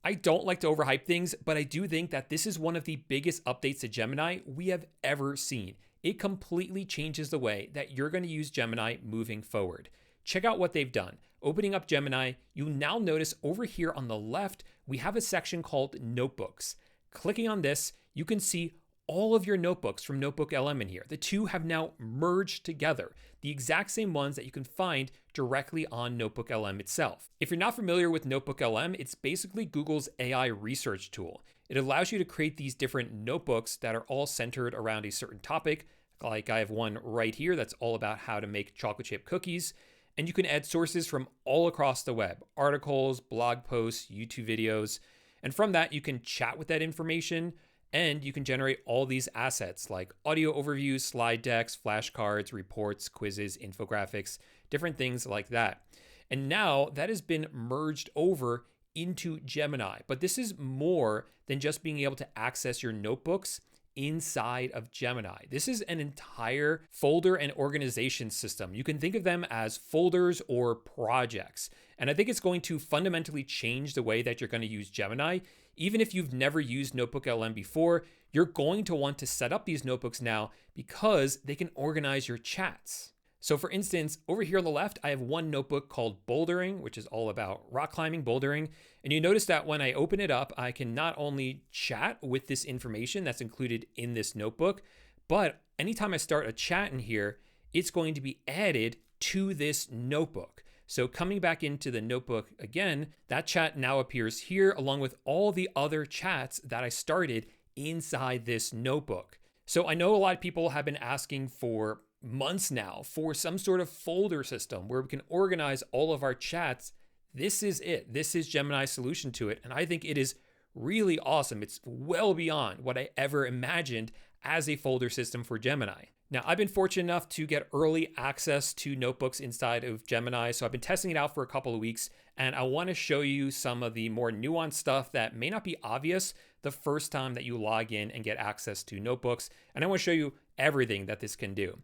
I don't like to overhype things, but I do think that this is one of the biggest updates to Gemini we have ever seen. It completely changes the way that you're going to use Gemini moving forward. Check out what they've done. Opening up Gemini, you now notice over here on the left, we have a section called Notebooks. Clicking on this, you can see all of your notebooks from NotebookLM in here. The two have now merged together, the exact same ones that you can find directly on NotebookLM itself. If you're not familiar with NotebookLM, it's basically Google's AI research tool. It allows you to create these different notebooks that are all centered around a certain topic. Like I have one right here that's all about how to make chocolate chip cookies. And you can add sources from all across the web, articles, blog posts, YouTube videos. And from that, you can chat with that information, and you can generate all these assets like audio overviews, slide decks, flashcards, reports, quizzes, infographics, different things like that. And now that has been merged over into Gemini. But this is more than just being able to access your notebooks inside of Gemini. This is an entire folder and organization system. You can think of them as folders or projects. And I think it's going to fundamentally change the way that you're going to use Gemini. Even if you've never used NotebookLM before, you're going to want to set up these notebooks now because they can organize your chats. So for instance, over here on the left, I have one notebook called Bouldering, which is all about rock climbing, bouldering. And you notice that when I open it up, I can not only chat with this information that's included in this notebook, but anytime I start a chat in here, it's going to be added to this notebook. So coming back into the notebook again, that chat now appears here along with all the other chats that I started inside this notebook. So I know a lot of people have been asking for months now for some sort of folder system where we can organize all of our chats. This is it. This is Gemini's solution to it. And I think it is really awesome. It's well beyond what I ever imagined as a folder system for Gemini. Now, I've been fortunate enough to get early access to notebooks inside of Gemini, so I've been testing it out for a couple of weeks, and I want to show you some of the more nuanced stuff that may not be obvious the first time that you log in and get access to notebooks, and I want to show you everything that this can do.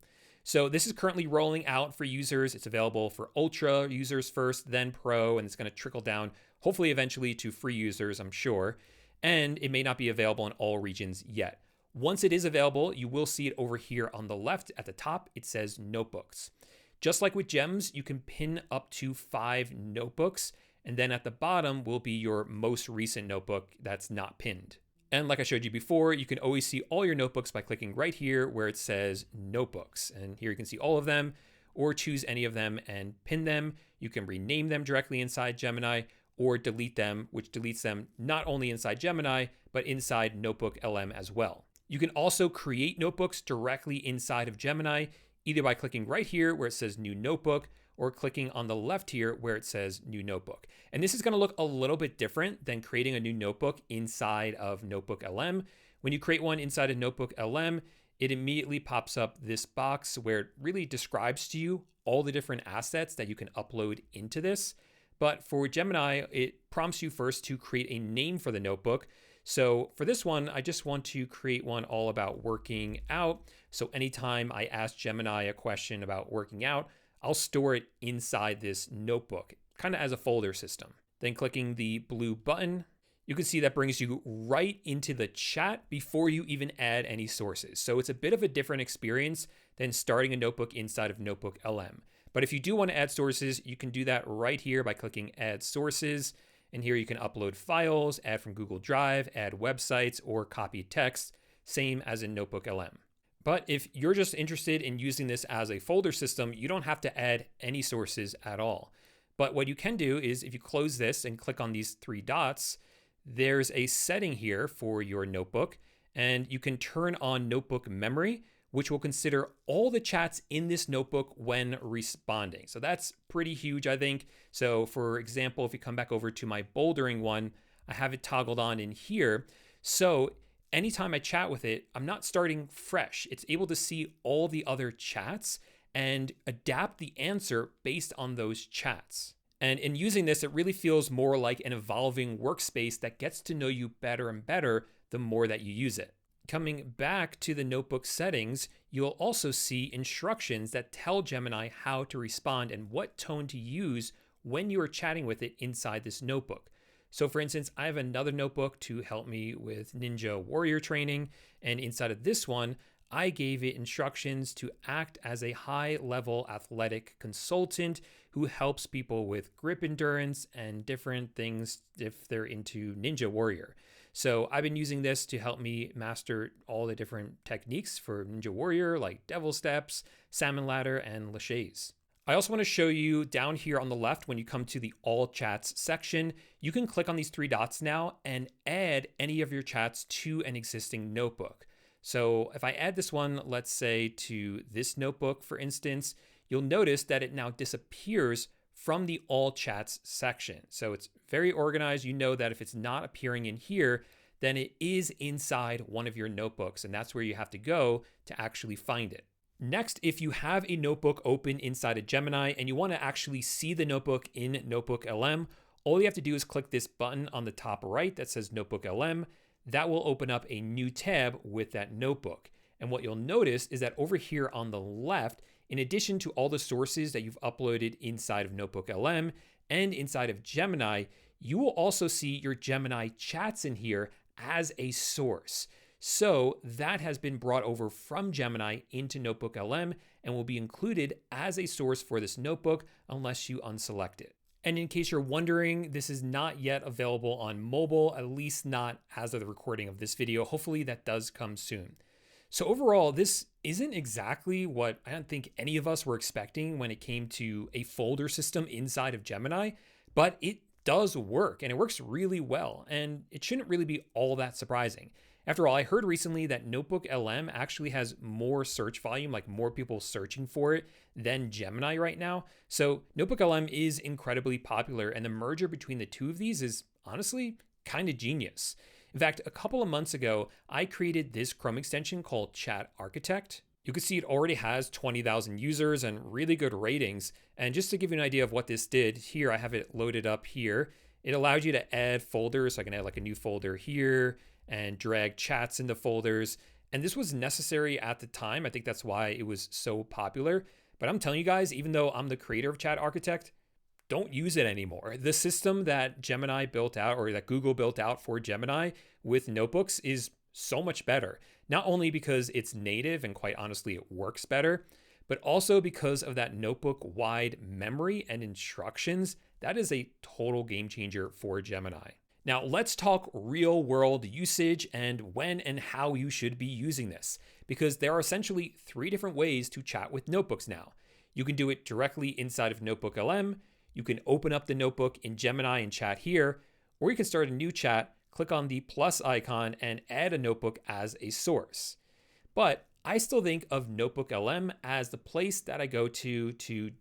So this is currently rolling out for users. It's available for Ultra users first, then Pro, and it's going to trickle down, hopefully eventually to free users, I'm sure, and it may not be available in all regions yet. Once it is available, you will see it over here on the left at the top. It says Notebooks. Just like with Gems, you can pin up to 5 notebooks, and then at the bottom will be your most recent notebook that's not pinned. And like I showed you before, you can always see all your notebooks by clicking right here where it says Notebooks. And here you can see all of them, or choose any of them and pin them. You can rename them directly inside Gemini, or delete them, which deletes them not only inside Gemini, but inside NotebookLM as well. You can also create notebooks directly inside of Gemini, either by clicking right here where it says New Notebook, or clicking on the left here where it says New Notebook. And this is going to look a little bit different than creating a new notebook inside of NotebookLM. When you create one inside of NotebookLM, it immediately pops up this box where it really describes to you all the different assets that you can upload into this. But for Gemini, it prompts you first to create a name for the notebook. So for this one, I just want to create one all about working out. So anytime I ask Gemini a question about working out, I'll store it inside this notebook, kind of as a folder system. Then clicking the blue button, you can see that brings you right into the chat before you even add any sources. So it's a bit of a different experience than starting a notebook inside of NotebookLM. But if you do want to add sources, you can do that right here by clicking Add Sources. And here you can upload files, add from Google Drive, add websites, or copy text, same as in NotebookLM. But if you're just interested in using this as a folder system, you don't have to add any sources at all. But what you can do is if you close this and click on these 3 dots, there's a setting here for your notebook, and you can turn on notebook memory, which will consider all the chats in this notebook when responding. So that's pretty huge, I think. So for example, if you come back over to my bouldering one, I have it toggled on in here. So anytime I chat with it, I'm not starting fresh. It's able to see all the other chats and adapt the answer based on those chats. And in using this, it really feels more like an evolving workspace that gets to know you better and better the more that you use it. Coming back to the notebook settings, you'll also see instructions that tell Gemini how to respond and what tone to use when you are chatting with it inside this notebook. So for instance, I have another notebook to help me with Ninja Warrior training. And inside of this one, I gave it instructions to act as a high-level athletic consultant who helps people with grip endurance and different things if they're into Ninja Warrior. So I've been using this to help me master all the different techniques for Ninja Warrior, like Devil Steps, Salmon Ladder, and Laches. I also want to show you down here on the left, when you come to the All Chats section, you can click on these three dots now and add any of your chats to an existing notebook. So if I add this one, let's say to this notebook, for instance, you'll notice that it now disappears from the All Chats section. So it's very organized. You know that if it's not appearing in here, then it is inside one of your notebooks, and that's where you have to go to actually find it. Next, if you have a notebook open inside of Gemini and you want to actually see the notebook in NotebookLM, all you have to do is click this button on the top right that says NotebookLM. That will open up a new tab with that notebook. And what you'll notice is that over here on the left, in addition to all the sources that you've uploaded inside of NotebookLM and inside of Gemini, you will also see your Gemini chats in here as a source. So that has been brought over from Gemini into NotebookLM and will be included as a source for this notebook unless you unselect it. And in case you're wondering, this is not yet available on mobile, at least not as of the recording of this video. Hopefully that does come soon. So overall, this isn't exactly what I don't think any of us were expecting when it came to a folder system inside of Gemini, but it does work and it works really well. And it shouldn't really be all that surprising. After all, I heard recently that NotebookLM actually has more search volume, like more people searching for it than Gemini right now. So NotebookLM is incredibly popular, and the merger between the two of these is honestly kind of genius. In fact, a couple of months ago, I created this Chrome extension called Chat Architect. You can see it already has 20,000 users and really good ratings. And just to give you an idea of what this did, here I have it loaded up here. It allows you to add folders. So I can add like a new folder here and drag chats into folders. And this was necessary at the time. I think that's why it was so popular. But I'm telling you guys, even though I'm the creator of Chat Architect, don't use it anymore. The system that Gemini built out, or that Google built out for Gemini with notebooks, is so much better. Not only because it's native and quite honestly it works better, but also because of that notebook-wide memory and instructions. That is a total game changer for Gemini. Now let's talk real world usage and when and how you should be using this, because there are essentially three different ways to chat with notebooks now. You can do it directly inside of NotebookLM, you can open up the notebook in Gemini and chat here, or you can start a new chat, click on the plus icon and add a notebook as a source. But I still think of NotebookLM as the place that I go to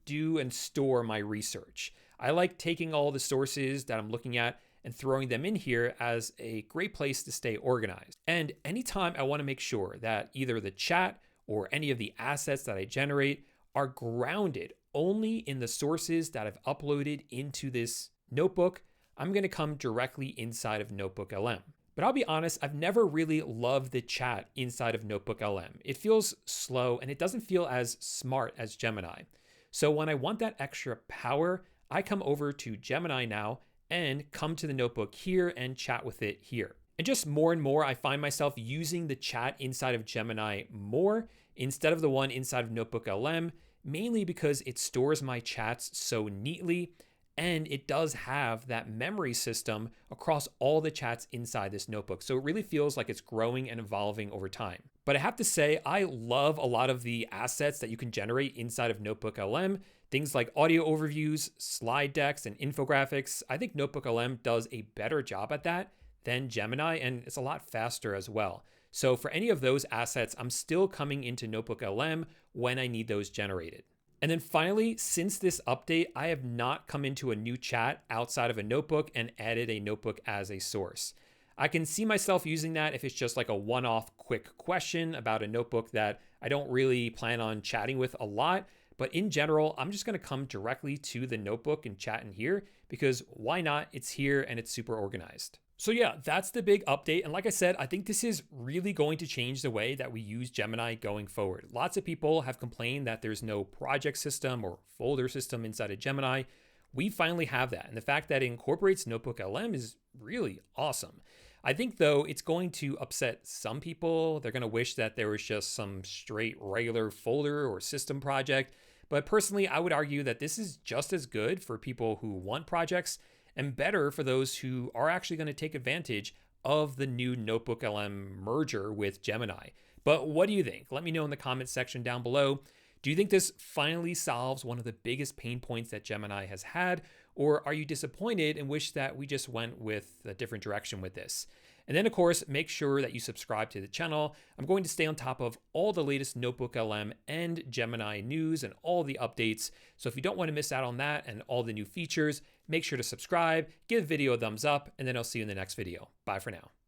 do and store my research. I like taking all the sources that I'm looking at and throwing them in here as a great place to stay organized. And anytime I want to make sure that either the chat or any of the assets that I generate are grounded only in the sources that I've uploaded into this notebook, I'm going to come directly inside of NotebookLM. But I'll be honest, I've never really loved the chat inside of NotebookLM. It feels slow and it doesn't feel as smart as Gemini. So when I want that extra power, I come over to Gemini now and come to the notebook here and chat with it here. And just more and more, I find myself using the chat inside of Gemini more instead of the one inside of NotebookLM, mainly because it stores my chats so neatly and it does have that memory system across all the chats inside this notebook. So it really feels like it's growing and evolving over time. But I have to say, I love a lot of the assets that you can generate inside of NotebookLM. Things like audio overviews, slide decks, and infographics. I think NotebookLM does a better job at that than Gemini, and it's a lot faster as well. So for any of those assets, I'm still coming into NotebookLM when I need those generated. And then finally, since this update, I have not come into a new chat outside of a notebook and added a notebook as a source. I can see myself using that if it's just like a one-off quick question about a notebook that I don't really plan on chatting with a lot. But in general, I'm just going to come directly to the notebook and chat in here because why not? It's here and it's super organized. So yeah, that's the big update. And like I said, I think this is really going to change the way that we use Gemini going forward. Lots of people have complained that there's no project system or folder system inside of Gemini. We finally have that. And the fact that it incorporates NotebookLM is really awesome. I think, though, it's going to upset some people. They're going to wish that there was just some straight regular folder or system project. But personally, I would argue that this is just as good for people who want projects and better for those who are actually going to take advantage of the new NotebookLM merger with Gemini. But what do you think? Let me know in the comments section down below. Do you think this finally solves one of the biggest pain points that Gemini has had? Or are you disappointed and wish that we just went with a different direction with this? And then, of course, make sure that you subscribe to the channel. I'm going to stay on top of all the latest NotebookLM and Gemini news and all the updates. So if you don't want to miss out on that and all the new features, make sure to subscribe, give the video a thumbs up, and then I'll see you in the next video. Bye for now.